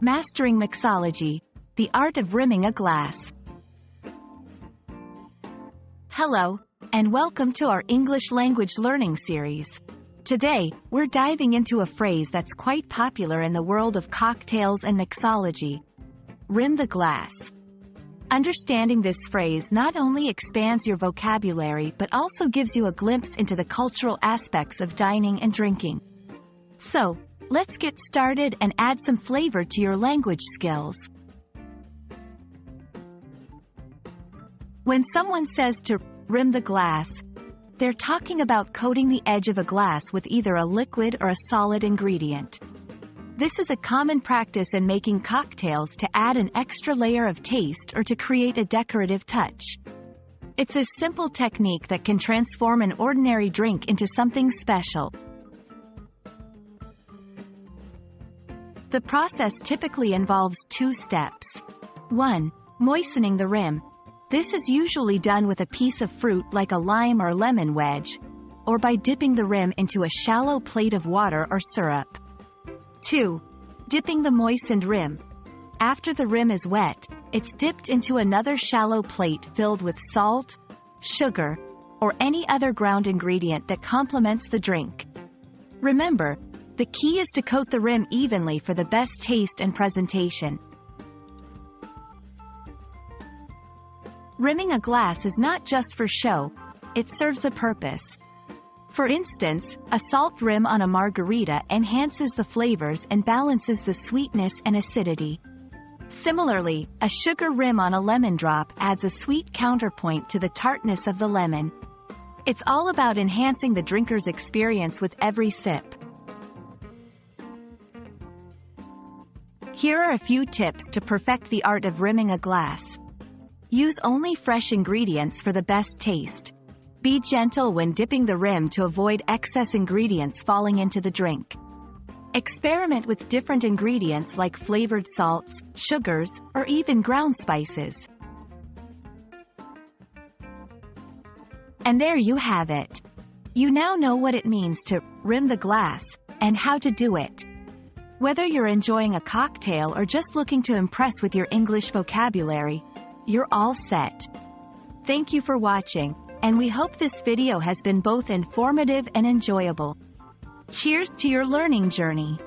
Mastering Mixology, the art of rimming a glass. Hello, and welcome to our English language learning series. Today, we're diving into a phrase that's quite popular in the world of cocktails and mixology. Rim the glass. Understanding this phrase not only expands your vocabulary but also gives you a glimpse into the cultural aspects of dining and drinking. So, let's get started and add some flavor to your language skills. When someone says to rim the glass, they're talking about coating the edge of a glass with either a liquid or a solid ingredient. This is a common practice in making cocktails to add an extra layer of taste or to create a decorative touch. It's a simple technique that can transform an ordinary drink into something special. The process typically involves two steps. 1. Moistening the rim. This is usually done with a piece of fruit like a lime or lemon wedge, or by dipping the rim into a shallow plate of water or syrup. 2. Dipping the moistened rim. After the rim is wet, it's dipped into another shallow plate filled with salt, sugar, or any other ground ingredient that complements the drink. Remember, the key is to coat the rim evenly for the best taste and presentation. Rimming a glass is not just for show, it serves a purpose. For instance, a salt rim on a margarita enhances the flavors and balances the sweetness and acidity. Similarly, a sugar rim on a lemon drop adds a sweet counterpoint to the tartness of the lemon. It's all about enhancing the drinker's experience with every sip. Here are a few tips to perfect the art of rimming a glass. Use only fresh ingredients for the best taste. Be gentle when dipping the rim to avoid excess ingredients falling into the drink. Experiment with different ingredients like flavored salts, sugars, or even ground spices. And there you have it. You now know what it means to rim the glass, and how to do it. Whether you're enjoying a cocktail or just looking to impress with your English vocabulary, you're all set. Thank you for watching, and we hope this video has been both informative and enjoyable. Cheers to your learning journey!